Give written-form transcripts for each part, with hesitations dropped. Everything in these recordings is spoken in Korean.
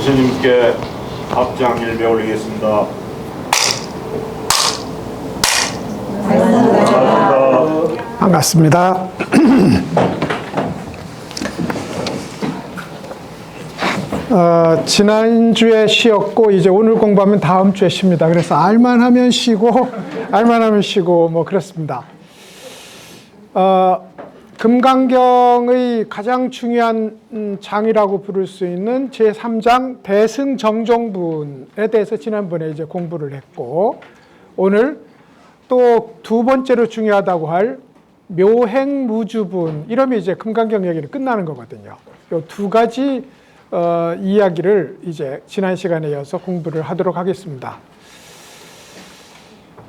스님께 합장일배 올리겠습니다. 반갑습니다. 지난주에 쉬었고 이제 오늘 공부하면 다음 주에 쉽니다. 그래서 알만하면 쉬고 알만하면 쉬고 뭐 그렇습니다. 금강경의 가장 중요한 장이라고 부를 수 있는 제3장 대승정종분에 대해서 지난번에 이제 공부를 했고, 오늘 또 두 번째로 중요하다고 할 묘행무주분, 이러면 이제 금강경 얘기는 끝나는 거거든요. 이 두 가지 이야기를 이제 지난 시간에 이어서 공부를 하도록 하겠습니다.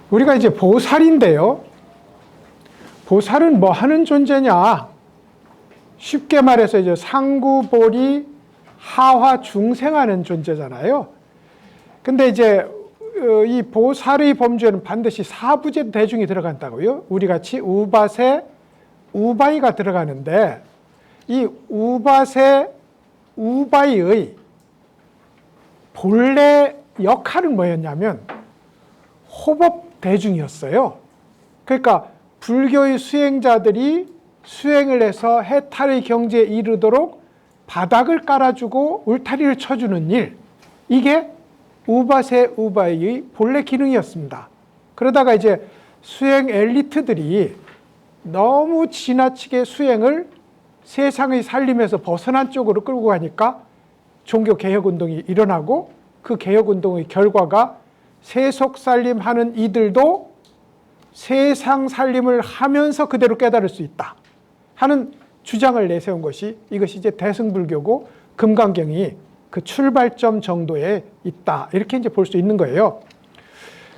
우리가 이제 보살인데요. 보살은 뭐 하는 존재냐? 쉽게 말해서 이제 상구보리 하화 중생하는 존재잖아요. 근데 이제 이 보살의 범주에는 반드시 사부제 대중이 들어간다고요. 우리 같이 우바세, 우바이가 들어가는데, 이 우바세, 우바이의 본래 역할은 뭐였냐면 호법 대중이었어요. 그러니까 불교의 수행자들이 수행을 해서 해탈의 경지에 이르도록 바닥을 깔아주고 울타리를 쳐주는 일, 이게 우바세 우바이의 본래 기능이었습니다. 그러다가 이제 수행 엘리트들이 너무 지나치게 수행을 세상의 살림에서 벗어난 쪽으로 끌고 가니까 종교 개혁운동이 일어나고, 그 개혁운동의 결과가 세속 살림하는 이들도 세상 살림을 하면서 그대로 깨달을 수 있다 하는 주장을 내세운 것이, 이것이 이제 대승불교고 금강경이 그 출발점 정도에 있다, 이렇게 이제 볼 수 있는 거예요.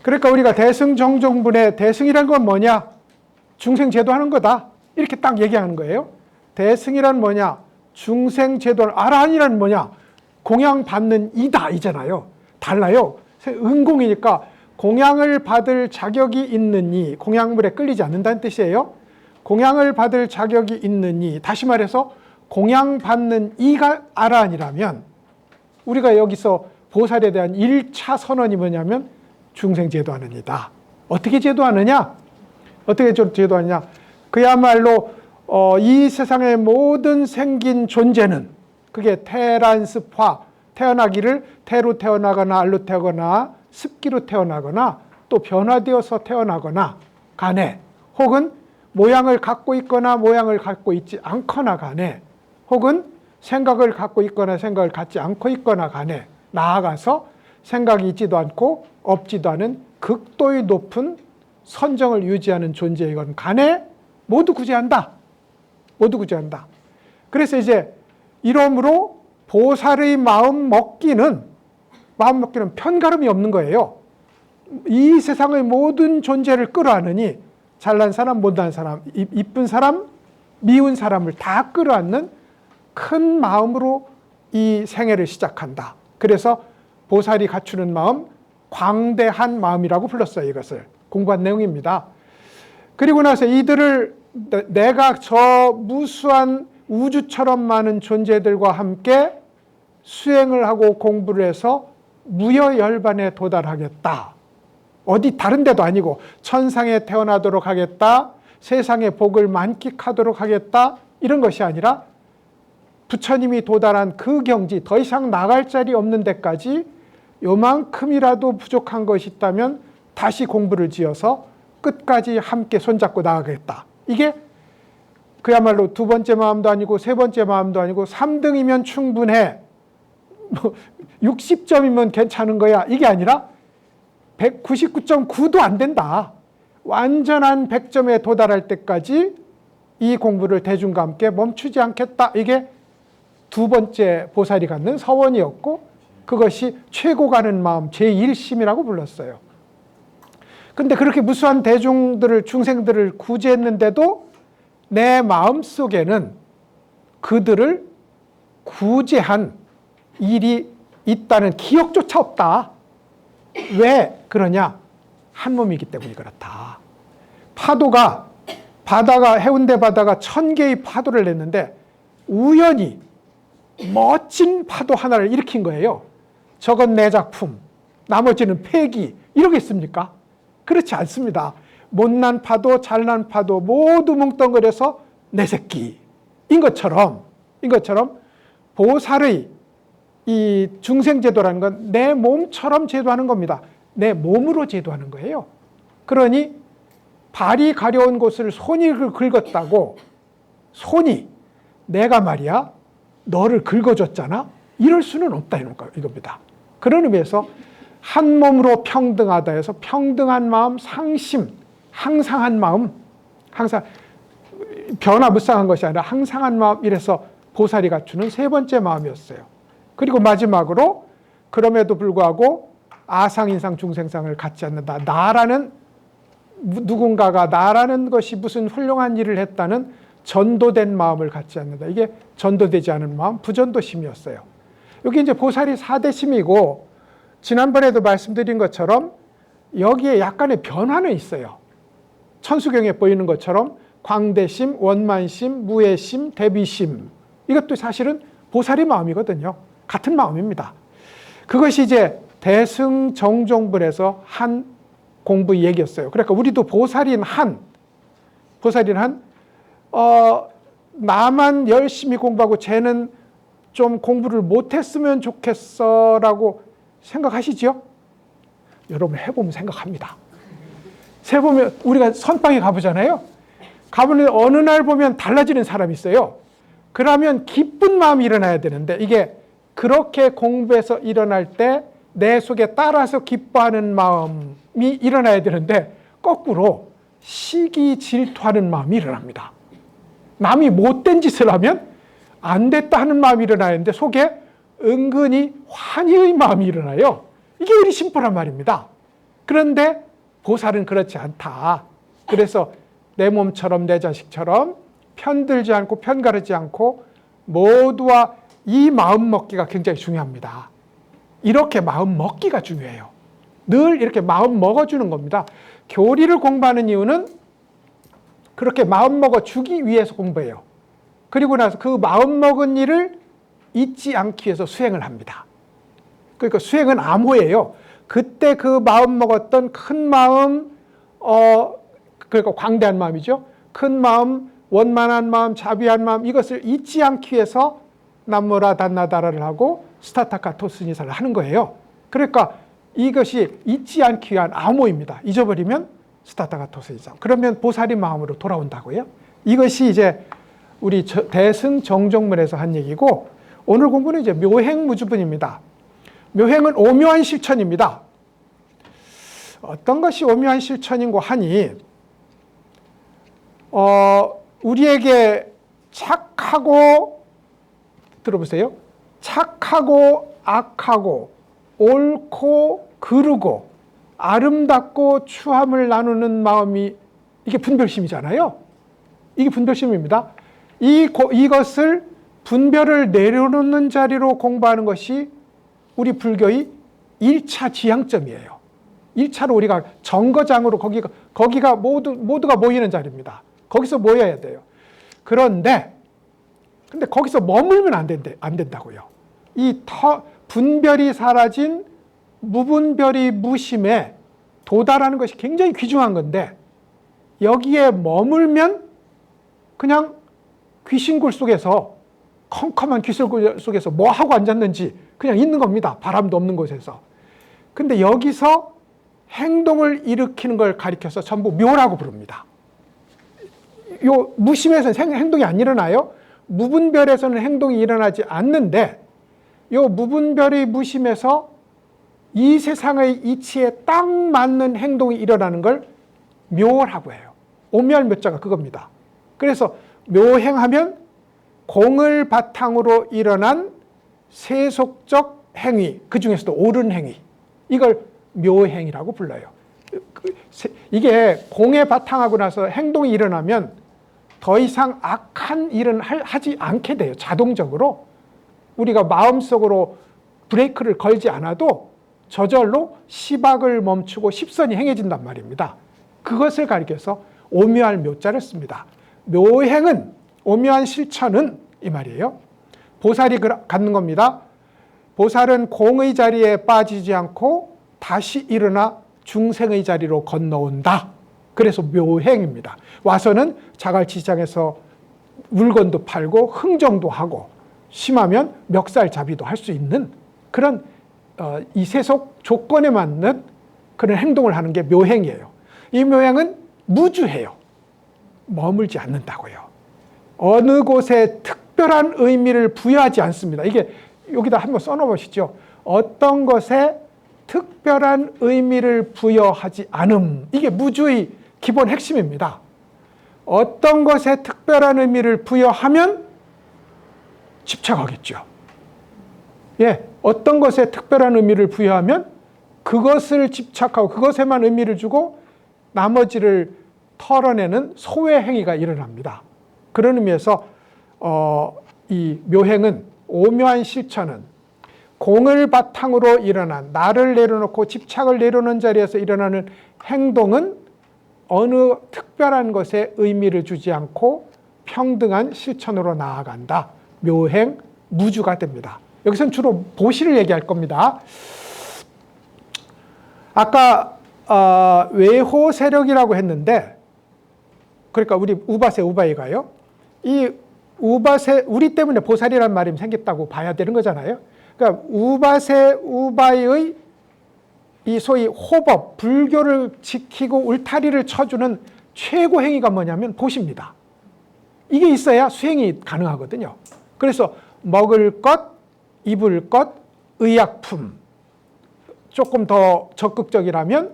그러니까 우리가 대승정종분의 대승이란 건 뭐냐? 중생제도하는 거다, 이렇게 딱 얘기하는 거예요. 대승이란 뭐냐? 중생제도. 아라한이란 뭐냐? 공양받는 이다, 이잖아요. 달라요. 은공이니까 공양을 받을 자격이 있느니, 공양물에 끌리지 않는다는 뜻이에요. 공양을 받을 자격이 있느니, 다시 말해서 공양받는 이가 아라한이라면, 우리가 여기서 보살에 대한 1차 선언이 뭐냐면 중생제도하는 이다. 어떻게 제도하느냐? 어떻게 제도하느냐? 그야말로 이 세상의 모든 생긴 존재는, 그게 태란습화, 태어나기를 태로 태어나거나 알로 태어나거나 습기로 태어나거나 또 변화되어서 태어나거나 간에, 혹은 모양을 갖고 있거나 모양을 갖고 있지 않거나 간에, 혹은 생각을 갖고 있거나 생각을 갖지 않고 있거나 간에, 나아가서 생각이 있지도 않고 없지도 않은 극도의 높은 선정을 유지하는 존재이건 간에 모두 구제한다. 모두 구제한다. 그래서 이러므로 보살의 마음 먹기는 편가름이 없는 거예요. 이 세상의 모든 존재를 끌어안으니, 잘난 사람, 못난 사람, 이쁜 사람, 미운 사람을 다 끌어안는 큰 마음으로 이 생애를 시작한다. 그래서 보살이 갖추는 마음, 광대한 마음이라고 불렀어요. 이것을 공부한 내용입니다. 그리고 나서 이들을 내가 저 무수한 우주처럼 많은 존재들과 함께 수행을 하고 공부를 해서 무여열반에 도달하겠다. 어디 다른 데도 아니고 천상에 태어나도록 하겠다, 세상의 복을 만끽하도록 하겠다, 이런 것이 아니라 부처님이 도달한 그 경지, 더 이상 나갈 자리 없는 데까지 요만큼이라도 부족한 것이 있다면 다시 공부를 지어서 끝까지 함께 손잡고 나가겠다. 이게 그야말로 두 번째 마음도 아니고 세 번째 마음도 아니고 3등이면 충분해, 60점이면 괜찮은 거야, 이게 아니라 199.9도 안 된다. 완전한 100점에 도달할 때까지 이 공부를 대중과 함께 멈추지 않겠다. 이게 두 번째 보살이 갖는 서원이었고, 그것이 최고 가는 마음 제1심이라고 불렀어요. 근데 그렇게 무수한 대중들을, 중생들을 구제했는데도 내 마음 속에는 그들을 구제한 일이 있다는 기억조차 없다. 왜 그러냐? 한 몸이기 때문이 그렇다. 바다가 해운대 바다가 1000개의 파도를 냈는데 우연히 멋진 파도 하나를 일으킨 거예요. 저건 내 작품, 나머지는 폐기, 이러겠습니까? 그렇지 않습니다. 못난 파도, 잘난 파도 모두 뭉뚱그려서 내 새끼인 것처럼 보살의 이 중생제도라는 건 내 몸처럼 제도하는 겁니다. 내 몸으로 제도하는 거예요. 그러니 발이 가려운 곳을 손이 긁었다고 손이 내가 말이야 너를 긁어줬잖아? 이럴 수는 없다 이겁니다. 그런 의미에서 한 몸으로 평등하다 해서 평등한 마음, 상심, 항상한 마음, 항상 변화무쌍한 것이 아니라 항상한 마음, 이래서 보살이 갖추는 세 번째 마음이었어요. 그리고 마지막으로 그럼에도 불구하고 아상인상 중생상을 갖지 않는다. 나라는 누군가가 나라는 것이 무슨 훌륭한 일을 했다는 전도된 마음을 갖지 않는다. 이게 전도되지 않은 마음, 부전도심이었어요. 여기 이제 보살이 4대심이고 지난번에도 말씀드린 것처럼 여기에 약간의 변화는 있어요. 천수경에 보이는 것처럼 광대심, 원만심, 무해심, 대비심, 이것도 사실은 보살의 마음이거든요. 같은 마음입니다. 그것이 이제 대승정종불에서 한 공부 얘기였어요. 그러니까 우리도 보살인 한, 나만 열심히 공부하고 쟤는 좀 공부를 못했으면 좋겠어라고 생각하시죠? 여러분 해보면 생각합니다. 해보면 우리가 선방에 가보잖아요. 가보면 어느 날 보면 달라지는 사람이 있어요. 그러면 기쁜 마음이 일어나야 되는데 이게 그렇게 공부해서 일어날 때 내 속에 따라서 기뻐하는 마음이 일어나야 되는데 거꾸로 시기 질투하는 마음이 일어납니다. 남이 못된 짓을 하면 안 됐다 하는 마음이 일어나야 하는데 속에 은근히 환희의 마음이 일어나요. 이게 우리 심보란 말입니다. 그런데 보살은 그렇지 않다. 그래서 내 몸처럼 내 자식처럼 편들지 않고 편가르지 않고 모두와 이 마음 먹기가 굉장히 중요합니다. 이렇게 마음 먹기가 중요해요. 늘 이렇게 마음 먹어주는 겁니다. 교리를 공부하는 이유는 그렇게 마음 먹어주기 위해서 공부해요. 그리고 나서 그 마음 먹은 일을 잊지 않기 위해서 수행을 합니다. 그러니까 수행은 암호예요. 그때 그 마음 먹었던 큰 마음, 그러니까 광대한 마음이죠. 큰 마음, 원만한 마음, 자비한 마음, 이것을 잊지 않기 위해서 남무라 단나다라를 하고 스타타카토스니사를 하는 거예요. 그러니까 이것이 잊지 않기 위한 암호입니다. 잊어버리면 스타타카토스니사. 그러면 보살의 마음으로 돌아온다고요. 이것이 이제 우리 대승정종문에서 한 얘기고, 오늘 공부는 이제 묘행무주분입니다. 묘행은 오묘한 실천입니다. 어떤 것이 오묘한 실천인고 하니, 우리에게 착하고, 들어보세요. 착하고 악하고 옳고 그르고 아름답고 추함을 나누는 마음이, 이게 분별심이잖아요. 이게 분별심입니다. 이것을 분별을 내려놓는 자리로 공부하는 것이 우리 불교의 1차 지향점이에요. 1차로 우리가 정거장으로 거기가 모두가 모이는 자리입니다. 거기서 모여야 돼요. 근데 거기서 머물면 안 된다고요. 분별이 사라진 무분별이 무심에 도달하는 것이 굉장히 귀중한 건데, 여기에 머물면 그냥 귀신굴 속에서, 컴컴한 귀신굴 속에서 뭐 하고 앉았는지 그냥 있는 겁니다. 바람도 없는 곳에서. 근데 여기서 행동을 일으키는 걸 가리켜서 전부 묘라고 부릅니다. 요 무심에서는 행동이 안 일어나요. 무분별에서는 행동이 일어나지 않는데, 요 무분별의 무심에서 이 세상의 이치에 딱 맞는 행동이 일어나는 걸 묘라고 해요. 오묘할 묘자가 그겁니다. 그래서 묘행하면 공을 바탕으로 일어난 세속적 행위, 그 중에서도 옳은 행위, 이걸 묘행이라고 불러요. 이게 공에 바탕하고 나서 행동이 일어나면 더 이상 악한 일은 하지 않게 돼요. 자동적으로. 우리가 마음속으로 브레이크를 걸지 않아도 저절로 시박을 멈추고 십선이 행해진단 말입니다. 그것을 가리켜서 오묘할 묘자를 씁니다. 묘행은, 오묘한 실천은 이 말이에요. 보살이 갖는 겁니다. 보살은 공의 자리에 빠지지 않고 다시 일어나 중생의 자리로 건너온다. 그래서 묘행입니다. 와서는 자갈치장에서 물건도 팔고 흥정도 하고 심하면 멱살잡이도 할 수 있는 그런 이 세속 조건에 맞는 그런 행동을 하는 게 묘행이에요. 이 묘행은 무주해요. 머물지 않는다고요. 어느 곳에 특별한 의미를 부여하지 않습니다. 이게 여기다 한번 써놓으시죠. 어떤 것에 특별한 의미를 부여하지 않음. 이게 무주의 기본 핵심입니다. 어떤 것에 특별한 의미를 부여하면 집착하겠죠. 예, 어떤 것에 특별한 의미를 부여하면 그것을 집착하고 그것에만 의미를 주고 나머지를 털어내는 소외 행위가 일어납니다. 그런 의미에서 이 묘행은 오묘한 실천은 공을 바탕으로 일어난 나를 내려놓고 집착을 내려놓는 자리에서 일어나는 행동은 어느 특별한 것에 의미를 주지 않고 평등한 실천으로 나아간다. 묘행, 무주가 됩니다. 여기서는 주로 보시를 얘기할 겁니다. 아까 외호 세력이라고 했는데, 그러니까 우리 우바세 우바이가요. 이 우바세, 우리 때문에 보살이라는 말이 생겼다고 봐야 되는 거잖아요. 그러니까 우바세 우바이의 이 소위 호법, 불교를 지키고 울타리를 쳐주는 최고 행위가 뭐냐면 보시입니다. 이게 있어야 수행이 가능하거든요. 그래서 먹을 것, 입을 것, 의약품, 조금 더 적극적이라면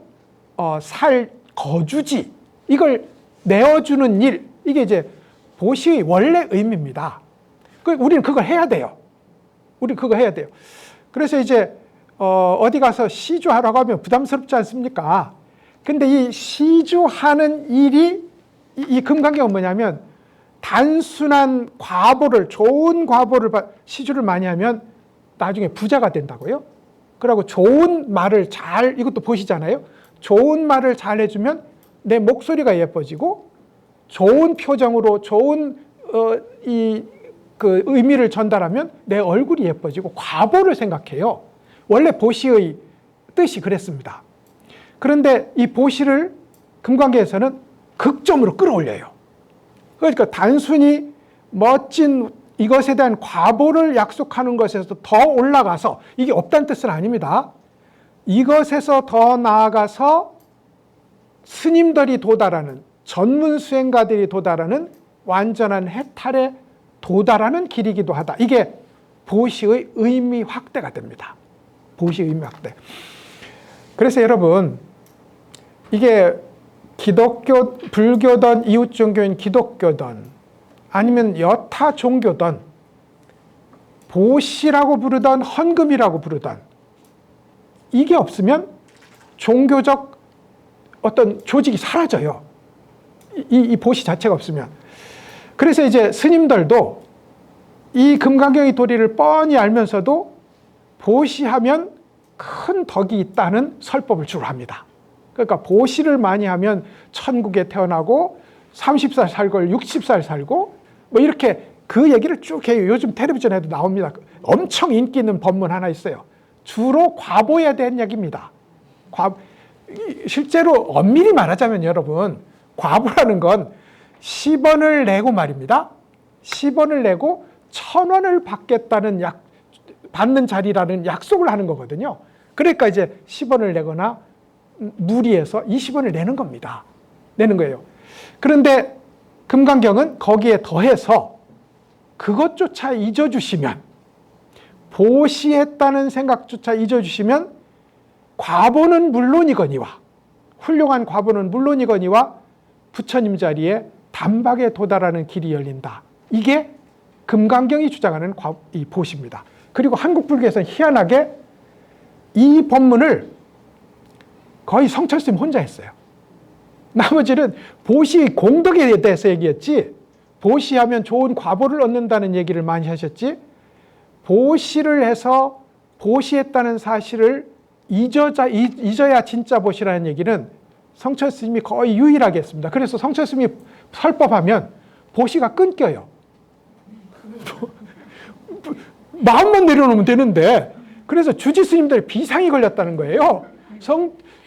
살 거주지, 이걸 내어주는 일, 이게 이제 보시의 원래 의미입니다. 우리는 그걸 해야 돼요. 우리 그거 해야 돼요. 그래서 이제 어디 가서 시주하라고 하면 부담스럽지 않습니까? 근데 이 시주하는 일이 이 금강경은 뭐냐면 단순한 과보를, 좋은 과보를 시주를 많이 하면 나중에 부자가 된다고요. 그리고 좋은 말을 잘, 이것도 보시잖아요. 좋은 말을 잘 해주면 내 목소리가 예뻐지고 좋은 표정으로 좋은 그 의미를 전달하면 내 얼굴이 예뻐지고 과보를 생각해요. 원래 보시의 뜻이 그랬습니다. 그런데 이 보시를 금강계에서는 극점으로 끌어올려요. 그러니까 단순히 멋진 이것에 대한 과보를 약속하는 것에서 더 올라가서, 이게 없다는 뜻은 아닙니다. 이것에서 더 나아가서 스님들이 도달하는, 전문 수행가들이 도달하는 완전한 해탈에 도달하는 길이기도 하다. 이게 보시의 의미 확대가 됩니다. 보시의 의미 확대. 그래서 여러분, 이게 기독교, 불교든 이웃 종교인 기독교든 아니면 여타 종교든 보시라고 부르던 헌금이라고 부르던 이게 없으면 종교적 어떤 조직이 사라져요. 이 보시 자체가 없으면. 그래서 이제 스님들도 이 금강경의 도리를 뻔히 알면서도 보시하면 큰 덕이 있다는 설법을 주로 합니다. 그러니까 보시를 많이 하면 천국에 태어나고 30살 살고 60살 살고 뭐 이렇게 그 얘기를 쭉 해요. 요즘 텔레비전에도 나옵니다. 엄청 인기 있는 법문 하나 있어요. 주로 과보에 대한 얘기입니다. 실제로 엄밀히 말하자면 여러분, 과보라는 건 10원을 내고 말입니다. 10원을 내고 1000원을 받겠다는 받는 자리라는 약속을 하는 거거든요. 그러니까 이제 10원을 내거나 무리해서 20원을 내는 겁니다. 내는 거예요. 그런데 금강경은 거기에 더해서 그것조차 잊어주시면, 보시했다는 생각조차 잊어주시면 과보는 물론이거니와, 훌륭한 과보는 물론이거니와 부처님 자리에 단박에 도달하는 길이 열린다. 이게 금강경이 주장하는 이 보시입니다. 그리고 한국 불교에서는 희한하게 이 법문을 거의 성철스님 혼자 했어요. 나머지는 보시 공덕에 대해서 얘기했지, 보시하면 좋은 과보를 얻는다는 얘기를 많이 하셨지, 보시를 해서 보시했다는 사실을 잊어야 진짜 보시라는 얘기는 성철스님이 거의 유일하게 했습니다. 그래서 성철스님이 설법하면 보시가 끊겨요. 마음만 내려놓으면 되는데, 그래서 주지 스님들이 비상이 걸렸다는 거예요.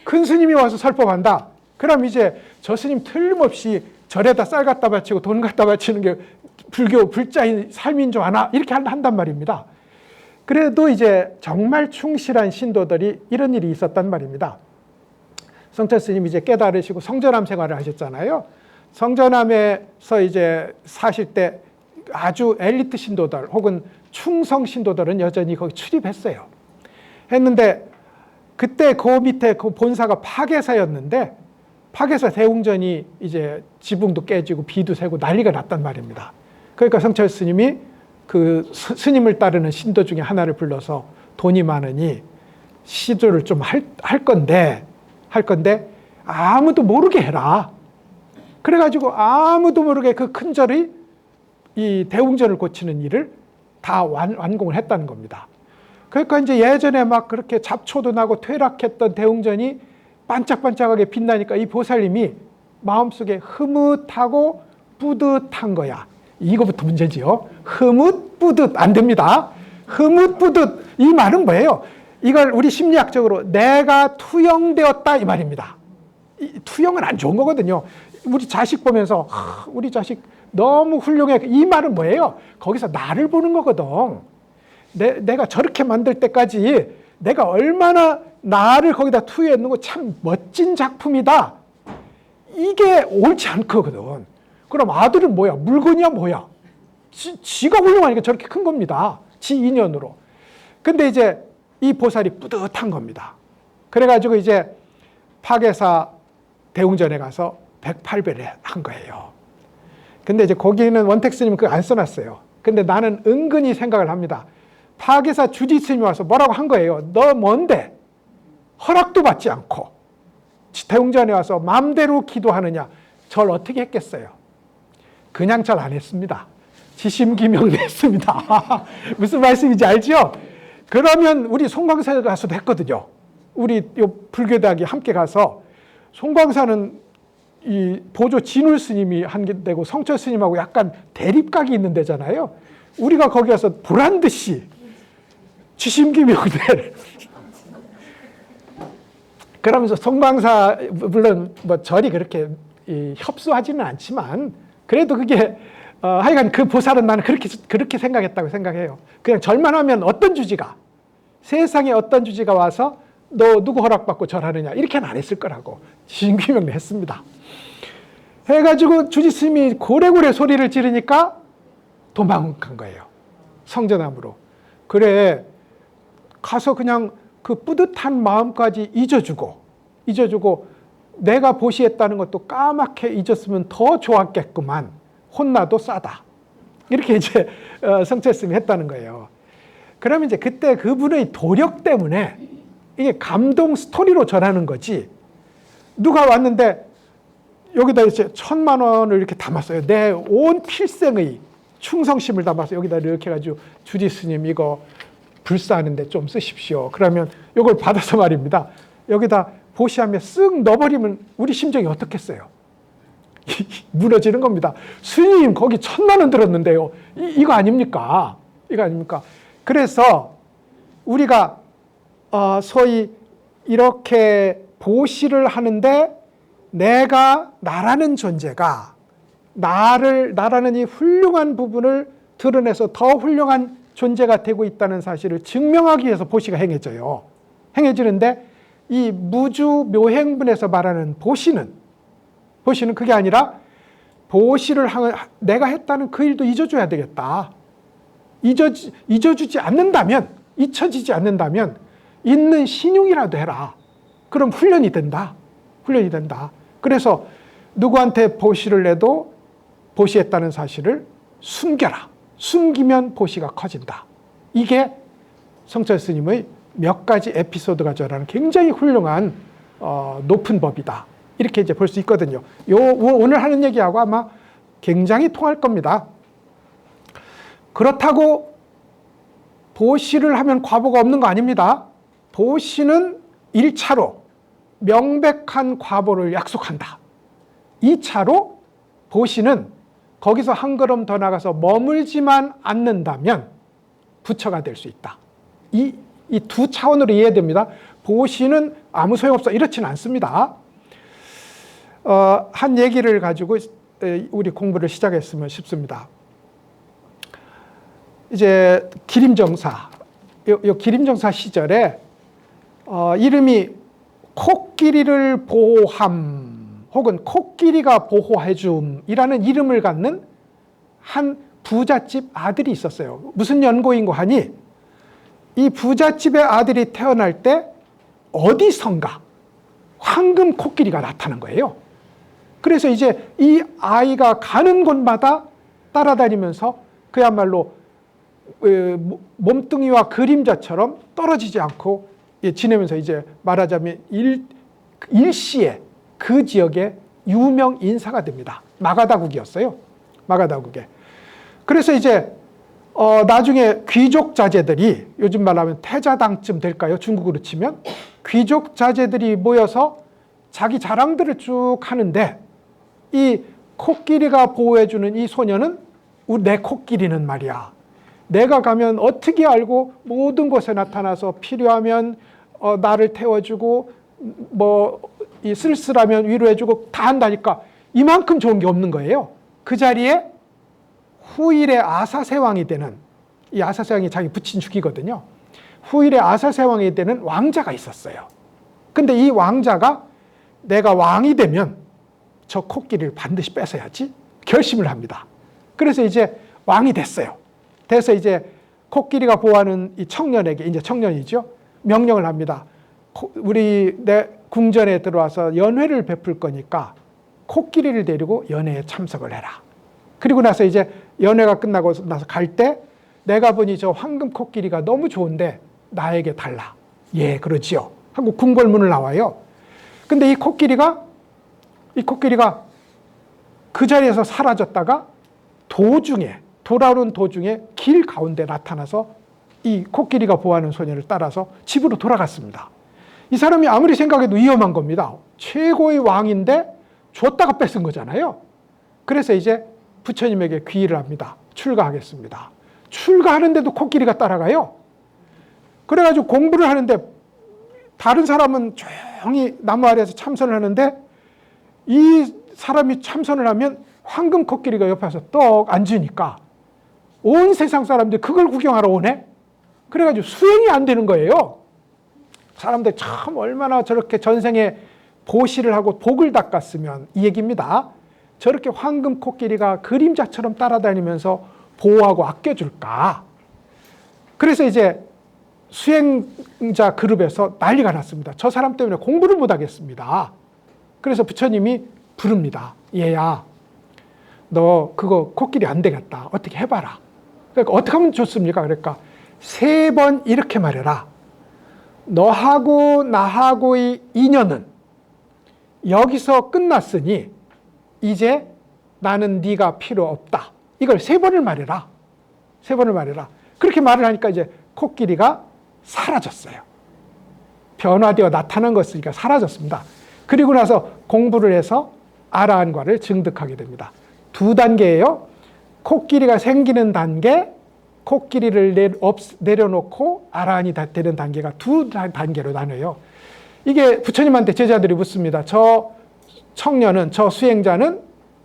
큰 스님이 와서 설법한다. 그럼 이제 저 스님 틀림없이 절에다 쌀 갖다 바치고 돈 갖다 바치는 게 불교 불자인 삶인 줄 아나? 이렇게 한단 말입니다. 그래도 이제 정말 충실한 신도들이 이런 일이 있었단 말입니다. 성철 스님이 이제 깨달으시고 성전함 생활을 하셨잖아요. 성전함에서 이제 사실 때 아주 엘리트 신도들 혹은 충성 신도들은 여전히 거기 출입했어요. 했는데 그때 그 밑에 그 본사가 파괴사였는데, 파괴사 대웅전이 이제 지붕도 깨지고 비도 새고 난리가 났단 말입니다. 그러니까 성철 스님이 그 스님을 따르는 신도 중에 하나를 불러서 돈이 많으니 시도를 좀 할 건데 아무도 모르게 해라. 그래가지고 아무도 모르게 그 큰 절이 이 대웅전을 고치는 일을 다 완공을 했다는 겁니다. 그러니까 이제 예전에 막 그렇게 잡초도 나고 퇴락했던 대웅전이 반짝반짝하게 빛나니까 이 보살님이 마음속에 흐뭇하고 뿌듯한 거야. 이거부터 문제지요. 흐뭇, 뿌듯 안 됩니다. 흐뭇, 뿌듯 이 말은 뭐예요? 이걸 우리 심리학적으로 내가 투영되었다 이 말입니다. 이 투영은 안 좋은 거거든요. 우리 자식 보면서 우리 자식 너무 훌륭해. 이 말은 뭐예요? 거기서 나를 보는 거거든. 내가 저렇게 만들 때까지 내가 얼마나 나를 거기다 투여했는 참 멋진 작품이다. 이게 옳지 않거든. 그럼 아들은 뭐야? 물건이야 뭐야? 지가 훌륭하니까 저렇게 큰 겁니다. 지 인연으로. 근데 이제 이 보살이 뿌듯한 겁니다. 그래가지고 이제 파괴사 대웅전에 가서 108배를 한 거예요. 근데 이제 거기는 원택 스님은 그거 안 써놨어요. 근데 나는 은근히 생각을 합니다. 파괴사 주지 스님이 와서 뭐라고 한 거예요. 너 뭔데? 허락도 받지 않고 대웅전에 와서 마음대로 기도하느냐? 절 어떻게 했겠어요? 그냥 절 안 했습니다. 지심기명했습니다. 무슨 말씀인지 알죠? 그러면 우리 송광사에 가서도 했거든요. 우리 요 불교대학이 함께 가서 송광사는 이 보조 진울 스님이 한 게 되고 성철 스님하고 약간 대립각이 있는 데잖아요. 우리가 거기 가서 보란 듯이 지심기명대를 그러면서 송광사 물론 뭐 절이 그렇게 협소하지는 않지만 그래도 그게 하여간 그 보살은 나는 그렇게 생각했다고 생각해요. 그냥 절만 하면 어떤 주지가 세상에 어떤 주지가 와서 너 누구 허락받고 절하느냐 이렇게는 안 했을 거라고 지심기명을 했습니다. 해가지고 주지 스님이 고래고래 소리를 지르니까 도망간 거예요. 성전함으로. 그래 가서 그냥 그 뿌듯한 마음까지 잊어주고 내가 보시했다는 것도 까맣게 잊었으면 더 좋았겠구만. 혼나도 싸다. 이렇게 이제 성철 스님이 했다는 거예요. 그러면 이제 그때 그분의 도력 때문에 이게 감동 스토리로 전하는 거지. 누가 왔는데 여기다 이제 1,000만 원을 이렇게 담았어요. 내 온 필생의 충성심을 담아서 여기다 이렇게 해가지고 주지 스님 이거 불사하는데 좀 쓰십시오. 그러면 이걸 받아서 말입니다. 여기다 보시하며 쓱 넣어버리면 우리 심정이 어떻겠어요? 무너지는 겁니다. 스님 거기 1,000만 원 들었는데요. 이거 아닙니까? 이거 아닙니까? 그래서 우리가 소위 이렇게 보시를 하는데 내가 나라는 존재가 나라는 이 훌륭한 부분을 드러내서 더 훌륭한 존재가 되고 있다는 사실을 증명하기 위해서 보시가 행해져요. 행해지는데 이 무주 묘행분에서 말하는 보시는 그게 아니라 보시를 내가 했다는 그 일도 잊어줘야 되겠다. 잊어주지 않는다면, 잊혀지지 않는다면 있는 신용이라도 해라. 그럼 훈련이 된다. 그래서 누구한테 보시를 내도 보시했다는 사실을 숨겨라. 숨기면 보시가 커진다. 이게 성철 스님의 몇 가지 에피소드가 전하는 굉장히 훌륭한 높은 법이다. 이렇게 이제 볼 수 있거든요. 오늘 하는 얘기하고 아마 굉장히 통할 겁니다. 그렇다고 보시를 하면 과보가 없는 거 아닙니다. 보시는 1차로 명백한 과보를 약속한다. 2차로 보시는 거기서 한 걸음 더 나가서 머물지만 않는다면 부처가 될 수 있다. 이 두 차원으로 이해됩니다. 보시는 아무 소용없어 이렇지는 않습니다. 한 얘기를 가지고 우리 공부를 시작했으면 싶습니다. 이제 기림정사, 요 기림정사 시절에 이름이 코끼리를 보호함 혹은 코끼리가 보호해줌이라는 이름을 갖는 한 부잣집 아들이 있었어요. 무슨 연고인고 하니 이 부잣집의 아들이 태어날 때 어디선가 황금 코끼리가 나타난 거예요. 그래서 이제 이 아이가 가는 곳마다 따라다니면서 그야말로 몸뚱이와 그림자처럼 떨어지지 않고 지내면서 이제 말하자면 일시에 그 지역의 유명 인사가 됩니다. 마가다국이었어요. 마가다국에. 그래서 이제 나중에 귀족 자제들이 요즘 말하면 태자당쯤 될까요? 중국으로 치면 귀족 자제들이 모여서 자기 자랑들을 쭉 하는데 이 코끼리가 보호해주는 이 소녀는 내 코끼리는 말이야. 내가 가면 어떻게 알고 모든 곳에 나타나서 필요하면 나를 태워주고 이 쓸쓸하면 위로해주고 다 한다니까 이만큼 좋은 게 없는 거예요. 그 자리에 후일의 아사세왕이 되는, 이 아사세왕이 자기 부친 죽이거든요. 후일의 아사세왕이 되는 왕자가 있었어요. 근데 이 왕자가 내가 왕이 되면 저 코끼리를 반드시 뺏어야지 결심을 합니다. 그래서 이제 왕이 됐어요. 돼서 이제 코끼리가 보호하는 이 청년에게, 이제 청년이죠, 명령을 합니다. 우리 내 궁전에 들어와서 연회를 베풀 거니까 코끼리를 데리고 연회에 참석을 해라. 그리고 나서 이제 연회가 끝나고 나서 갈 때 내가 보니 저 황금 코끼리가 너무 좋은데 나에게 달라. 예, 그러지요. 하고 궁궐문을 나와요. 근데 이 코끼리가 그 자리에서 사라졌다가 돌아오는 도중에 길 가운데 나타나서 이 코끼리가 보호하는 소녀를 따라서 집으로 돌아갔습니다. 이 사람이 아무리 생각해도 위험한 겁니다. 최고의 왕인데 줬다가 뺏은 거잖아요. 그래서 이제 부처님에게 귀의를 합니다. 출가하겠습니다. 출가하는데도 코끼리가 따라가요. 그래가지고 공부를 하는데 다른 사람은 조용히 나무 아래에서 참선을 하는데 이 사람이 참선을 하면 황금 코끼리가 옆에서 떡 앉으니까 온 세상 사람들이 그걸 구경하러 오네. 그래가지고 수행이 안 되는 거예요. 사람들 참 얼마나 저렇게 전생에 보시를 하고 복을 닦았으면, 이 얘기입니다. 저렇게 황금 코끼리가 그림자처럼 따라다니면서 보호하고 아껴줄까. 그래서 이제 수행자 그룹에서 난리가 났습니다. 저 사람 때문에 공부를 못 하겠습니다. 그래서 부처님이 부릅니다. 얘야, 너 그거 코끼리 안 되겠다. 어떻게 해봐라. 그러니까 어떻게 하면 좋습니까? 그러니까 3번 이렇게 말해라. 너하고 나하고의 인연은 여기서 끝났으니 이제 나는 네가 필요 없다. 이걸 3번을 말해라. 3번을 말해라. 그렇게 말을 하니까 이제 코끼리가 사라졌어요. 변화되어 나타난 것이니까 사라졌습니다. 그리고 나서 공부를 해서 아라한과를 증득하게 됩니다. 2단계예요. 코끼리가 생기는 단계, 코끼리를 내려놓고 아라한이 되는 단계가 2단계로 나눠요. 이게 부처님한테 제자들이 묻습니다. 저 청년은, 저 수행자는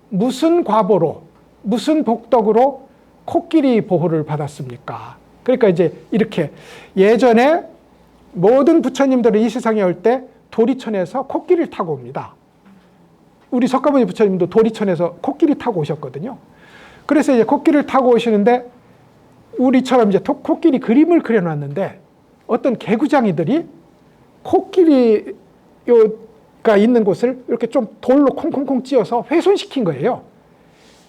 무슨 과보로, 무슨 복덕으로 코끼리 보호를 받았습니까? 그러니까 이제 이렇게 예전에 모든 부처님들이 이 세상에 올 때 도리천에서 코끼리를 타고 옵니다. 우리 석가모니 부처님도 도리천에서 코끼리 타고 오셨거든요. 그래서 이제 코끼리를 타고 오시는데 우리처럼 이제 코끼리 그림을 그려놨는데 어떤 개구장이들이 코끼리가 있는 곳을 이렇게 좀 돌로 콩콩콩 찧어서 훼손시킨 거예요.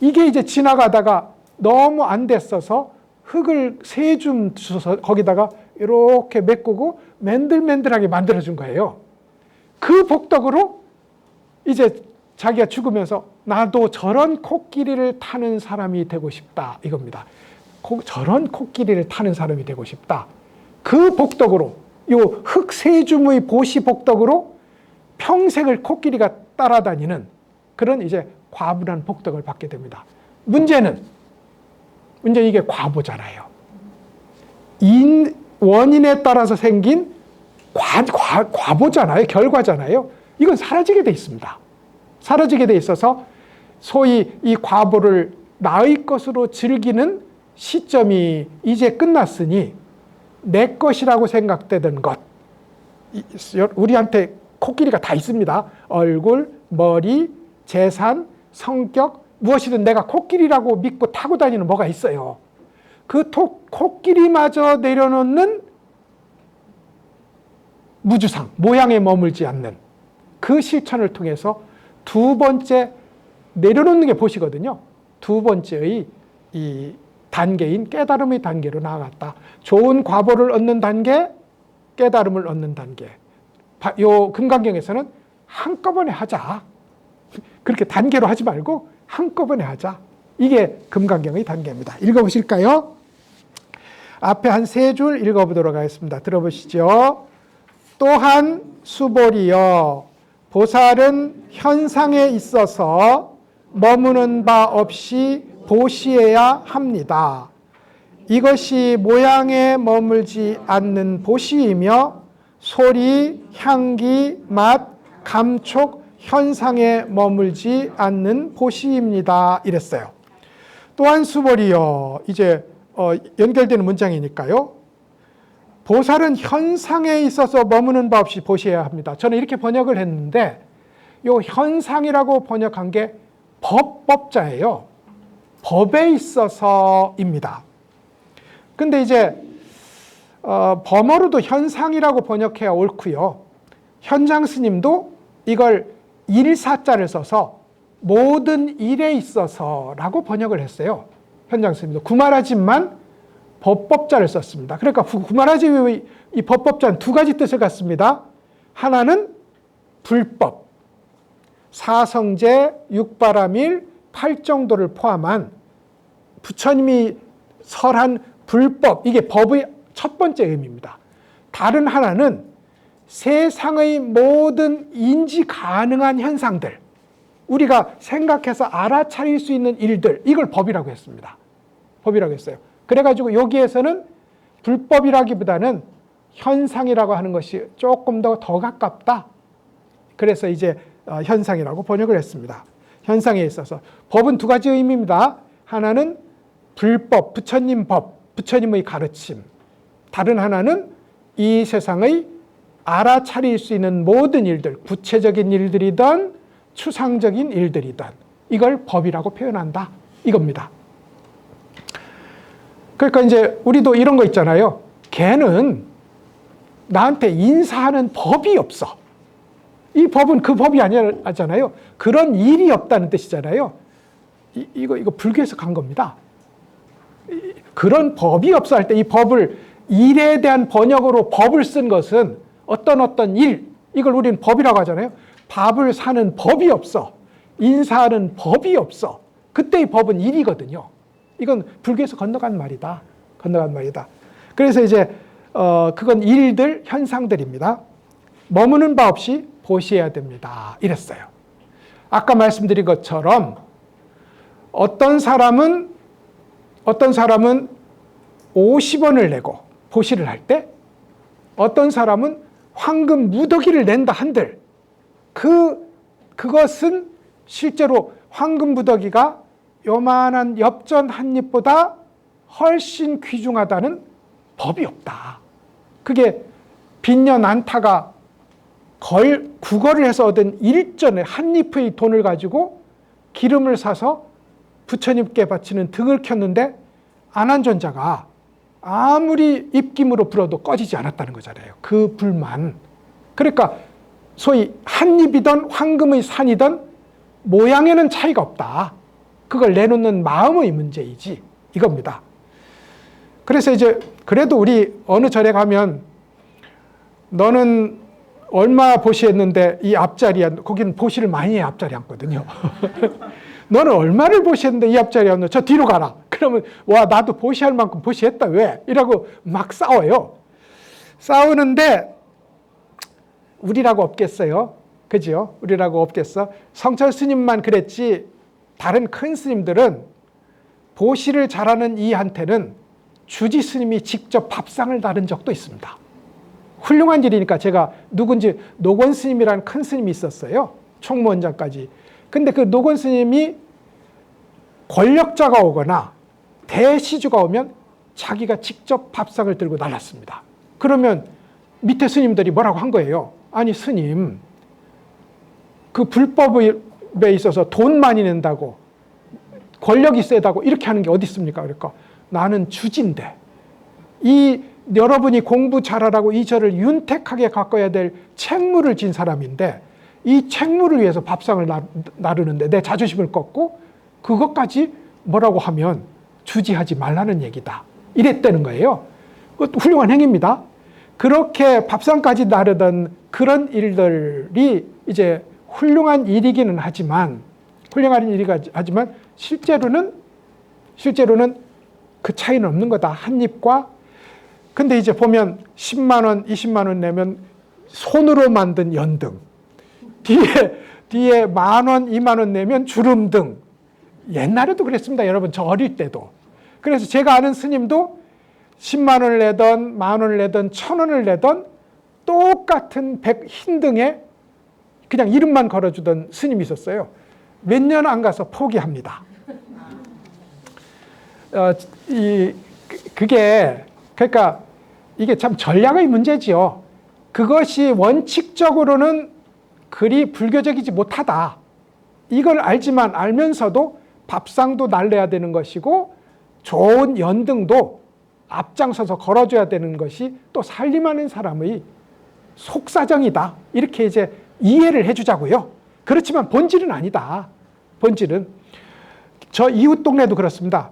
이게 이제 지나가다가 너무 안 됐어서 흙을 3줌 주셔서 거기다가 이렇게 메꾸고 맨들맨들하게 만들어준 거예요. 그 복덕으로 이제 자기가 죽으면서 나도 저런 코끼리를 타는 사람이 되고 싶다, 이겁니다. 저런 코끼리를 타는 사람이 되고 싶다. 그 복덕으로, 요 흙 3줌의 보시 복덕으로 평생을 코끼리가 따라다니는 그런 이제 과분한 복덕을 받게 됩니다. 문제는 이게 과보잖아요. 원인에 따라서 생긴 과보잖아요. 결과잖아요. 이건 사라지게 돼 있습니다. 사라지게 돼 있어서 소위 이 과보를 나의 것으로 즐기는 시점이 이제 끝났으니 내 것이라고 생각되던 것, 우리한테 코끼리가 다 있습니다. 얼굴, 머리, 재산, 성격, 무엇이든 내가 코끼리라고 믿고 타고 다니는 뭐가 있어요. 그 코끼리마저 내려놓는 무주상, 모양에 머물지 않는 그 실천을 통해서 두 번째 내려놓는 게 보시거든요. 두 번째의 이 단계인 깨달음의 단계로 나아갔다. 좋은 과보를 얻는 단계, 깨달음을 얻는 단계. 요 금강경에서는 한꺼번에 하자. 그렇게 단계로 하지 말고 한꺼번에 하자. 이게 금강경의 단계입니다. 읽어보실까요? 앞에 한 세 줄 읽어보도록 하겠습니다. 들어보시죠. 또한 수보리여, 보살은 현상에 있어서 머무는 바 없이 보시해야 합니다. 이것이 모양에 머물지 않는 보시이며 소리, 향기, 맛, 감촉, 현상에 머물지 않는 보시입니다. 이랬어요. 또한 수보리여, 이제 연결되는 문장이니까요. 보살은 현상에 있어서 머무는 바 없이 보셔야 합니다. 저는 이렇게 번역을 했는데 이 현상이라고 번역한 게 법자예요. 법에 있어서입니다. 근데 이제 범어로도 현상이라고 번역해야 옳고요. 현장 스님도 이걸 일사자를 써서 모든 일에 있어서라고 번역을 했어요. 현장 스님도 구마라짐만 법법자를 썼습니다. 그러니까 구마라짐의 이 법법자는 두 가지 뜻을 갖습니다. 하나는 불법, 사성제, 육바라밀, 팔정도를 포함한 부처님이 설한 불법, 이게 법의 첫 번째 의미입니다. 다른 하나는 세상의 모든 인지 가능한 현상들, 우리가 생각해서 알아차릴 수 있는 일들, 이걸 법이라고 했습니다. 법이라고 했어요. 그래가지고 여기에서는 불법이라기보다는 현상이라고 하는 것이 조금 더 가깝다. 그래서 이제 현상이라고 번역을 했습니다. 현상에 있어서 법은 두 가지 의미입니다. 하나는 불법, 부처님 법, 부처님의 가르침. 다른 하나는 이 세상의 알아차릴 수 있는 모든 일들, 구체적인 일들이든 추상적인 일들이든 이걸 법이라고 표현한다. 이겁니다. 그러니까 이제 우리도 이런 거 있잖아요. 걔는 나한테 인사하는 법이 없어. 이 법은 그 법이 아니잖아요. 그런 일이 없다는 뜻이잖아요. 이거 불교에서 간 겁니다. 그런 법이 없어 할 때 이 법을 일에 대한 번역으로 법을 쓴 것은 어떤 일, 이걸 우리는 법이라고 하잖아요. 밥을 사는 법이 없어. 인사하는 법이 없어. 그때의 법은 일이거든요. 이건 불교에서 건너간 말이다. 건너간 말이다. 그래서 이제 그건 일들, 현상들입니다. 머무는 바 없이 보시해야 됩니다. 이랬어요. 아까 말씀드린 것처럼 어떤 사람은 50원을 내고 보시를 할 때 어떤 사람은 황금 무더기를 낸다 한들 그것은 실제로 황금 무더기가 요만한 엽전 한 입보다 훨씬 귀중하다는 법이 없다. 그게 빈녀 난타가 구걸을 해서 얻은 일전에 한 잎의 돈을 가지고 기름을 사서 부처님께 바치는 등을 켰는데 안한존자가 아무리 입김으로 불어도 꺼지지 않았다는 거잖아요. 그 불만. 그러니까 소위 한 잎이든 황금의 산이든 모양에는 차이가 없다. 그걸 내놓는 마음의 문제이지 이겁니다. 그래서 이제 그래도 우리 어느 절에 가면 너는 얼마 보시했는데 이 앞자리야. 거기는 보시를 많이 해 앞자리 앉거든요. 너는 얼마를 보시했는데 이 앞자리에 앉는 저 뒤로 가라. 그러면 와 나도 보시할 만큼 보시했다. 왜? 이라고 막 싸워요. 싸우는데 우리라고 없겠어요. 그죠? 우리라고 없겠어. 성철 스님만 그랬지 다른 큰 스님들은 보시를 잘하는 이한테는 주지 스님이 직접 밥상을 나른 적도 있습니다. 훌륭한 일이니까 제가 누군지 노건 스님이라는 큰 스님이 있었어요. 총무원장까지. 근데 그 노건 스님이 권력자가 오거나 대시주가 오면 자기가 직접 밥상을 들고 날랐습니다. 그러면 밑에 스님들이 뭐라고 한 거예요. 아니 스님, 그 불법에 있어서 돈 많이 낸다고 권력이 세다고 이렇게 하는 게 어디 있습니까? 그러니까 나는 주지인데 이 여러분이 공부 잘하라고 이 저를 윤택하게 가꿔야 될 책무를 진 사람인데 이 책무를 위해서 밥상을 나르는데 내 자존심을 꺾고 그것까지 뭐라고 하면 주지하지 말라는 얘기다. 이랬다는 거예요. 그것도 훌륭한 행위입니다. 그렇게 밥상까지 나르던 그런 일들이 이제 훌륭한 일이기는 하지만 실제로는 그 차이는 없는 거다. 한 입과. 근데 이제 보면 10만 원, 20만 원 내면 손으로 만든 연등. 뒤에 10,000원, 2만 원 내면 주름등. 옛날에도 그랬습니다. 여러분, 저 어릴 때도. 그래서 제가 아는 스님도 10만 원을 내던, 10,000원을 내던, 1,000원을 내던 똑같은 흰 등에 그냥 이름만 걸어주던 스님이 있었어요. 몇 년 안 가서 포기합니다. 그러니까 이게 참 전략의 문제지요. 그것이 원칙적으로는 그리 불교적이지 못하다. 이걸 알면서도 밥상도 날려야 되는 것이고 좋은 연등도 앞장서서 걸어줘야 되는 것이 또 살림하는 사람의 속사정이다. 이렇게 이제 이해를 해주자고요. 그렇지만 본질은 아니다. 본질은. 저 이웃 동네도 그렇습니다.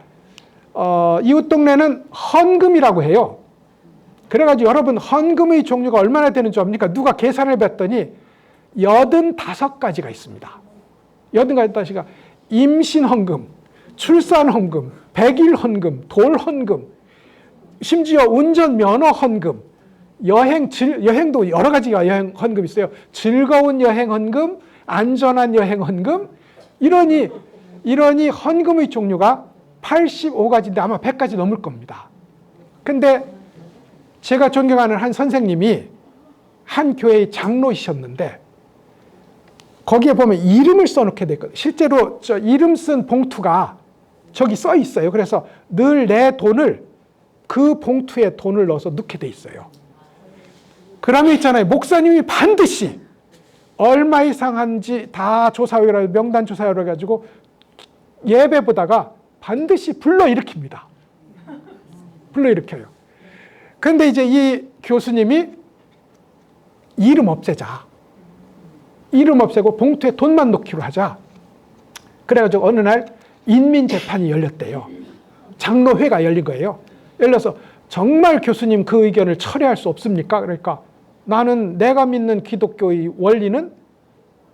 이웃 동네는 헌금이라고 해요. 그래가지고 여러분 헌금의 종류가 얼마나 되는 줄 압니까? 누가 계산을 봤더니 85가지가 있습니다. 85가지가 임신 헌금, 출산 헌금, 백일 헌금, 돌 헌금, 심지어 운전 면허 헌금, 여행도 여러 가지가 여행 헌금이 있어요. 즐거운 여행 헌금, 안전한 여행 헌금, 이러니 헌금의 종류가 85가지인데 아마 100가지 넘을 겁니다. 근데 제가 존경하는 한 선생님이 한 교회의 장로이셨는데 거기에 보면 이름을 써놓게 돼 있거든요. 실제로 저 이름 쓴 봉투가 저기 써 있어요. 그래서 늘 내 돈을 그 봉투에 돈을 넣어서 넣게 돼 있어요. 그러면 있잖아요. 목사님이 반드시 얼마 이상 한지 다 조사하고 명단 조사하러 가지고 예배 보다가 반드시 불러일으킵니다. 불러일으켜요. 그런데 이제 이 교수님이 이름 없애자. 이름 없애고 봉투에 돈만 넣기로 하자. 그래가지고 어느 날 인민재판이 열렸대요. 장로회가 열린 거예요. 열려서 정말 교수님 그 의견을 철회할 수 없습니까? 그러니까 나는 내가 믿는 기독교의 원리는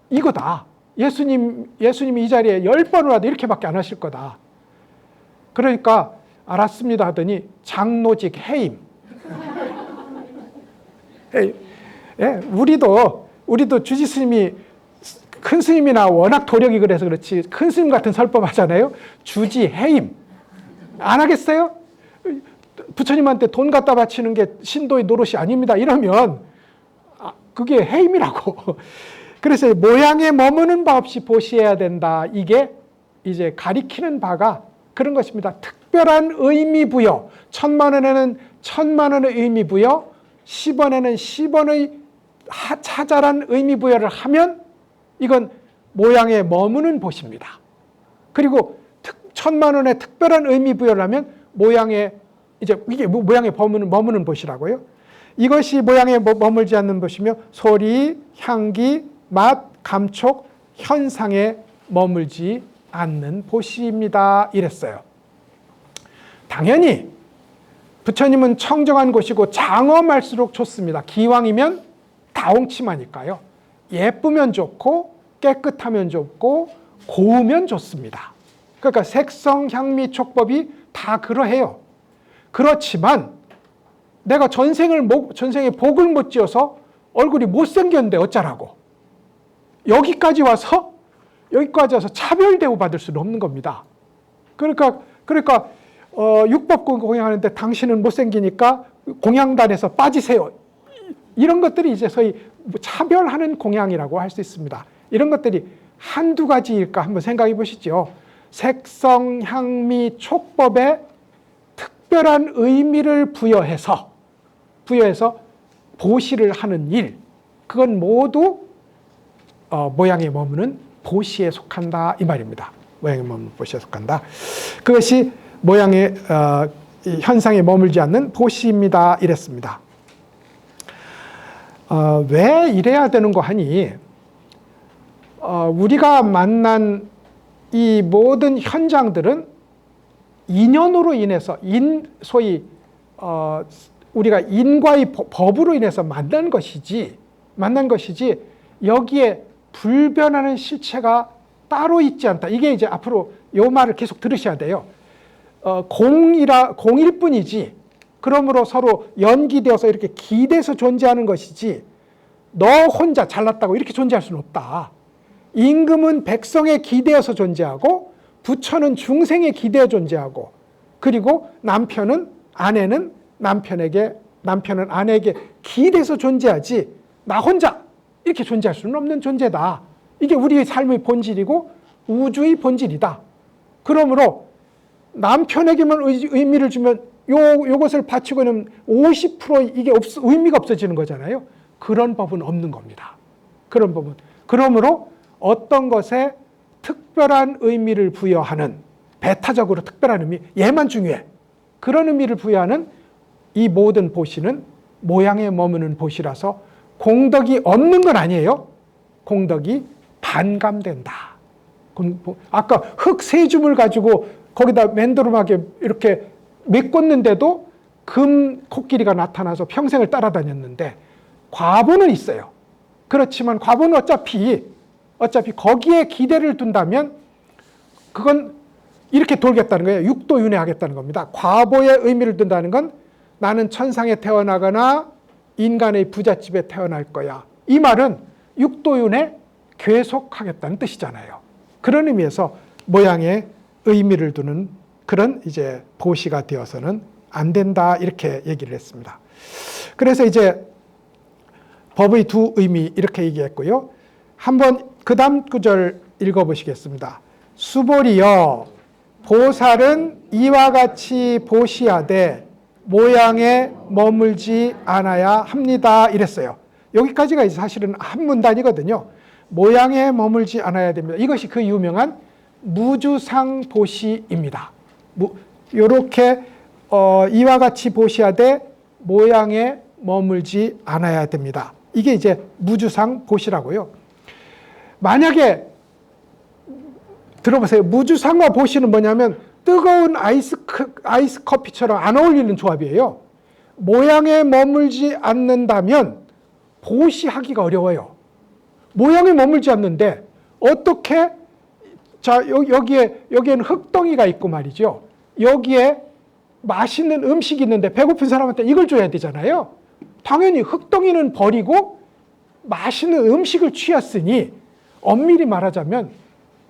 이거다. 예수님이 이 자리에 10번을 와도 이렇게밖에 안 하실 거다. 그러니까 알았습니다 하더니 장로직 해임. 예, 우리도 주지 스님이 큰 스님이나 워낙 도력이 그래서 그렇지 큰 스님 같은 설법 하잖아요. 주지 해임. 안 하겠어요? 부처님한테 돈 갖다 바치는 게 신도의 노릇이 아닙니다. 이러면 그게 해임이라고. 그래서 모양에 머무는 바 없이 보시해야 된다. 이게 이제 가리키는 바가 그런 것입니다. 특별한 의미 부여. 1,000,000원에는 1,000,000원의 의미 부여, 10원에는 10원의 차잘한 의미 부여를 하면 이건 모양에 머무는 보시입니다. 그리고 1,000,000원의 특별한 의미 부여를 하면 모양에 이게 모양에 머무는 보시라고요. 이것이 모양에 머물지 않는 보시며 소리, 향기, 맛, 감촉, 현상에 머물지 않는 보시입니다. 이랬어요. 당연히 부처님은 청정한 곳이고 장엄할수록 좋습니다. 기왕이면 다홍치마니까요. 예쁘면 좋고 깨끗하면 좋고 고우면 좋습니다. 그러니까 색성, 향미, 촉법이 다 그러해요. 그렇지만 내가 전생에 복을 못 지어서 얼굴이 못생겼는데 어쩌라고. 여기까지 와서 차별 대우 받을 수는 없는 겁니다. 그러니까 육법 공양하는데 당신은 못생기니까 공양단에서 빠지세요. 이런 것들이 이제 소위 차별하는 공양이라고 할 수 있습니다. 이런 것들이 한두 가지일까 한번 생각해 보시죠. 색성, 향미, 촉법에 특별한 의미를 부여해서 보시를 하는 일, 그건 모두 모양에 머무는 보시에 속한다 이 말입니다. 모양에 머무는 보시에 속한다. 그것이 모양의 현상에 머물지 않는 보시입니다. 이랬습니다. 왜 이래야 되는 거 하니 우리가 만난 이 모든 현장들은 인연으로 인해서 소위 우리가 인과의 법으로 인해서 만난 것이지 여기에 불변하는 실체가 따로 있지 않다. 이게 이제 앞으로 요 말을 계속 들으셔야 돼요. 공일 뿐이지 그러므로 서로 연기되어서 이렇게 기대서 존재하는 것이지 너 혼자 잘났다고 이렇게 존재할 수는 없다. 임금은 백성에 기대어서 존재하고 부처는 중생에 기대어 존재하고 그리고 남편은 아내는 아내에게 기대서 존재하지 나 혼자 이렇게 존재할 수는 없는 존재다. 이게 우리의 삶의 본질이고 우주의 본질이다. 그러므로 남편에게만 의미를 주면 요것을 바치고는 50% 이게 의미가 없어지는 거잖아요. 그런 법은 없는 겁니다. 그런 법은. 그러므로 어떤 것에 특별한 의미를 부여하는 배타적으로 특별한 의미, 얘만 중요해. 그런 의미를 부여하는 이 모든 보시는 모양에 머무는 보시라서 공덕이 없는 건 아니에요. 공덕이 반감된다. 아까 흙 세 줌을 가지고 거기다 맨도름하게 이렇게 메꿨는데도 금 코끼리가 나타나서 평생을 따라다녔는데 과보는 있어요. 그렇지만 과보는 어차피 거기에 기대를 둔다면 그건 이렇게 돌겠다는 거예요. 육도윤회 하겠다는 겁니다. 과보에 의미를 둔다는 건 나는 천상에 태어나거나 인간의 부잣집에 태어날 거야. 이 말은 육도윤회 계속하겠다는 뜻이잖아요. 그런 의미에서 모양에 의미를 두는 그런 이제 보시가 되어서는 안 된다 이렇게 얘기를 했습니다. 그래서 이제 법의 두 의미 이렇게 얘기했고요. 한번 그 다음 구절 읽어보시겠습니다. 수보리여 보살은 이와 같이 보시하되 모양에 머물지 않아야 합니다. 이랬어요. 여기까지가 사실은 한 문단이거든요. 모양에 머물지 않아야 됩니다. 이것이 그 유명한 무주상 보시입니다. 이렇게 이와 같이 보시하되 모양에 머물지 않아야 됩니다. 이게 이제 무주상 보시라고요. 만약에 들어보세요. 무주상과 보시는 뭐냐면 뜨거운 아이스 커피처럼 안 어울리는 조합이에요. 모양에 머물지 않는다면 보시하기가 어려워요. 모양에 머물지 않는데 어떻게 여기에는 흙덩이가 있고 말이죠. 여기에 맛있는 음식이 있는데 배고픈 사람한테 이걸 줘야 되잖아요. 당연히 흙덩이는 버리고 맛있는 음식을 취했으니 엄밀히 말하자면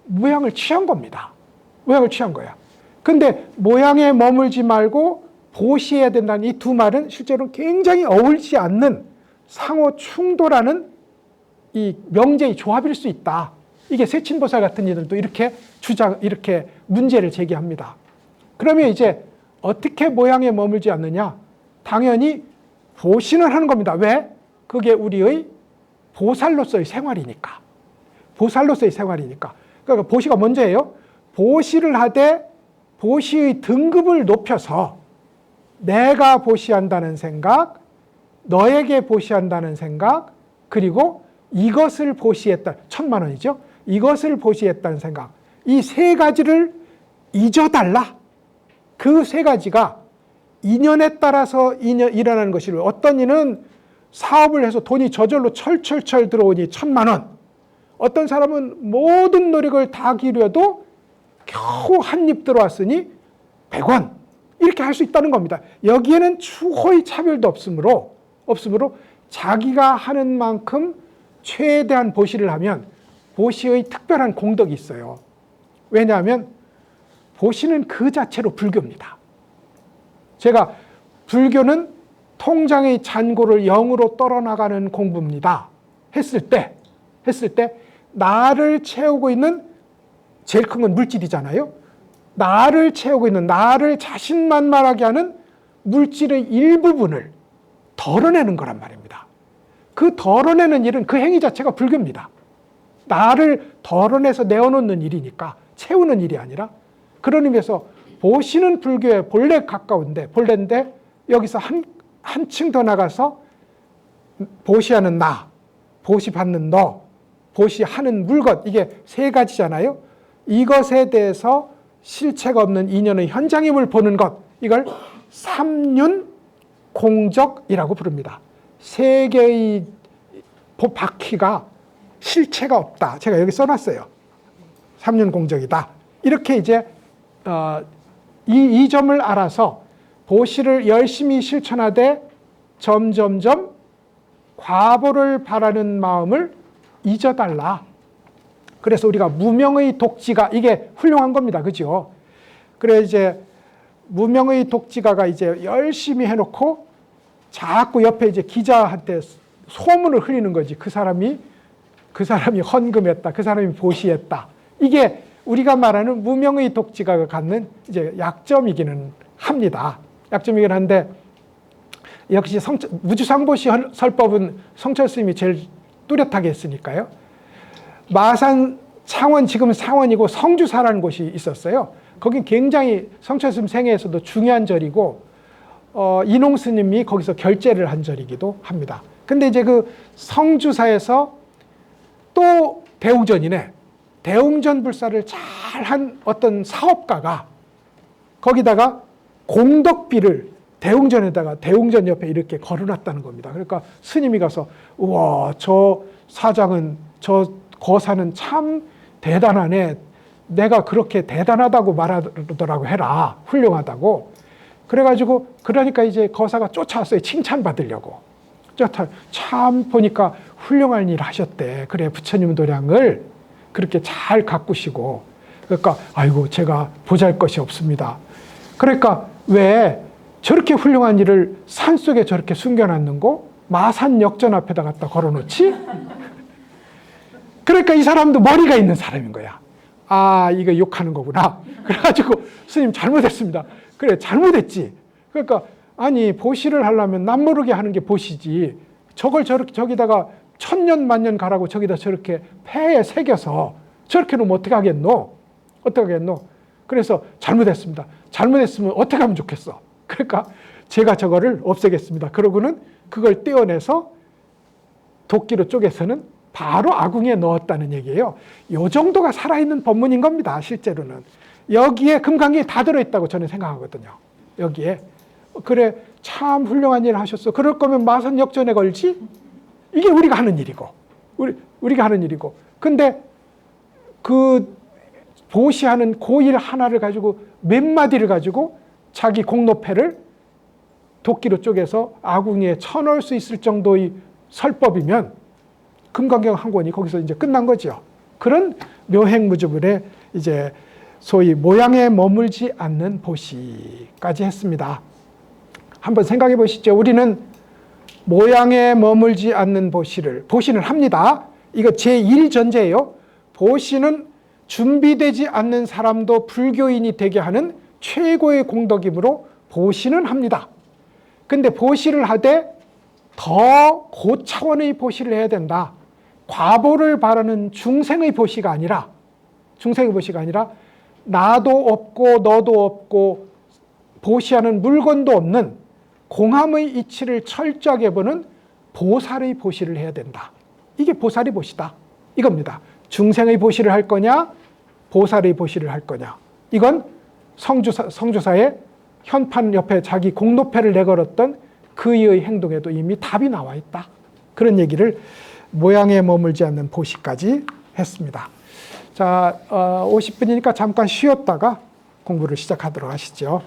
모양을 취한 겁니다. 모양을 취한 거야. 근데 모양에 머물지 말고 보시해야 된다는 이 두 말은 실제로 굉장히 어울리지 않는 상호 충돌하는 이 명제의 조합일 수 있다. 이게 세친보살 같은 이들도 이렇게 문제를 제기합니다. 그러면 이제 어떻게 모양에 머물지 않느냐? 당연히 보시는 하는 겁니다. 왜? 그게 우리의 보살로서의 생활이니까. 보살로서의 생활이니까. 그러니까 보시가 먼저예요. 보시를 하되 보시의 등급을 높여서 내가 보시한다는 생각, 너에게 보시한다는 생각, 그리고 이것을 보시했다. 1,000만 원이죠. 이것을 보시했다는 생각. 이 세 가지를 잊어달라. 그 세 가지가 인연에 따라서 일어나는 것이고 어떤 이는 사업을 해서 돈이 저절로 철철철 들어오니 1,000만 원. 어떤 사람은 모든 노력을 다 기울여도 겨우 한 입 들어왔으니 100원. 이렇게 할 수 있다는 겁니다. 여기에는 추호의 차별도 없으므로 자기가 하는 만큼 최대한 보시를 하면 보시의 특별한 공덕이 있어요. 왜냐하면 보시는 그 자체로 불교입니다. 제가 불교는 통장의 잔고를 0으로 떨어나가는 공부입니다. 했을 때 나를 채우고 있는 제일 큰 건 물질이잖아요. 나를 채우고 있는, 나를 자신만만하게 하는 물질의 일부분을 덜어내는 거란 말입니다. 그 덜어내는 일은 그 행위 자체가 불교입니다. 나를 덜어내서 내어놓는 일이니까 채우는 일이 아니라, 그런 의미에서 보시는 불교의 본래인데 여기서 한층 더 나가서 보시하는 나, 보시받는 너, 보시하는 물건, 이게 세 가지잖아요. 이것에 대해서 실체가 없는 인연의 현장임을 보는 것, 이걸 삼륜공적이라고 부릅니다. 세 개의 바퀴가 실체가 없다. 제가 여기 써놨어요. 삼륜공적이다. 이렇게 이제 이 점을 알아서 보시를 열심히 실천하되 점점점 과보를 바라는 마음을 잊어달라. 그래서 우리가 무명의 독지가, 이게 훌륭한 겁니다. 그죠? 그래 이제 무명의 독지가가 이제 열심히 해놓고 자꾸 옆에 이제 기자한테 소문을 흘리는 거지. 그 사람이 헌금했다. 그 사람이 보시했다. 이게 우리가 말하는 무명의 독지가가 갖는 이제 약점이기는 합니다. 약점이긴 한데, 역시 무주상보시 설법은 성철 스님이 제일 뚜렷하게 했으니까요. 마산 창원, 지금 상원이고 성주사라는 곳이 있었어요. 거긴 굉장히 성철 스님 생애에서도 중요한 절이고, 인홍 스님이 거기서 결제를 한 절이기도 합니다. 근데 이제 그 성주사에서 또 대웅전이네. 대웅전 불사를 잘한 어떤 사업가가 거기다가 공덕비를 대웅전에다가 대웅전 옆에 이렇게 걸어놨다는 겁니다. 그러니까 스님이 가서, 우와, 저 사장은, 저 거사는 참 대단하네. 내가 그렇게 대단하다고 말하더라고 해라. 훌륭하다고. 그래가지고, 그러니까 이제 거사가 쫓아왔어요. 칭찬받으려고. 참 보니까 훌륭한 일 하셨대. 그래, 부처님 도량을 그렇게 잘 가꾸시고. 그러니까, 아이고, 제가 보잘것이 없습니다. 그러니까, 왜 저렇게 훌륭한 일을 산속에 저렇게 숨겨놨는고 마산 역전 앞에다 갖다 걸어놓지? 그러니까 이 사람도 머리가 있는 사람인 거야. 아, 이거 욕하는 거구나. 그래가지고 스님 잘못했습니다. 그래, 잘못했지. 그러니까 아니, 보시를 하려면 남모르게 하는 게 보시지. 저걸 저기다가 천년 만년 가라고 저기다 저렇게 폐에 새겨서 저렇게 놓으면 어떻게 하겠노? 그래서 잘못했습니다. 잘못했으면 어떻게 하면 좋겠어? 그러니까 제가 저거를 없애겠습니다. 그러고는 그걸 떼어내서 도끼로 쪼개서는 바로 아궁이에 넣었다는 얘기예요. 이 정도가 살아있는 법문인 겁니다. 실제로는. 여기에 금강경이 다 들어있다고 저는 생각하거든요. 여기에. 그래, 참 훌륭한 일 하셨어. 그럴 거면 마산 역전에 걸지? 이게 우리가 하는 일이고. 우리가 하는 일이고. 근데 그 보시하는 고일 하나를 가지고 몇 마디를 가지고 자기 공로패를 도끼로 쪼개서 아궁이에 쳐넣을 수 있을 정도의 설법이면 금강경 한 권이 거기서 이제 끝난 거죠. 그런 묘행무주불의 이제 소위 모양에 머물지 않는 보시까지 했습니다. 한번 생각해 보시죠. 우리는 모양에 머물지 않는 보시는 합니다. 이거 제1전제예요. 보시는 준비되지 않는 사람도 불교인이 되게 하는 최고의 공덕이므로 보시는 합니다. 근데 보시를 하되 더 고차원의 보시를 해야 된다. 과보를 바라는 중생의 보시가 아니라 나도 없고 너도 없고 보시하는 물건도 없는 공함의 이치를 철저하게 보는 보살의 보시를 해야 된다. 이게 보살의 보시다. 이겁니다. 중생의 보시를 할 거냐, 보살의 보시를 할 거냐. 이건 성주사의 현판 옆에 자기 공로패를 내걸었던 그의 행동에도 이미 답이 나와 있다. 그런 얘기를 모양에 머물지 않는 보시까지 했습니다. 자, 50분이니까 잠깐 쉬었다가 공부를 시작하도록 하시죠.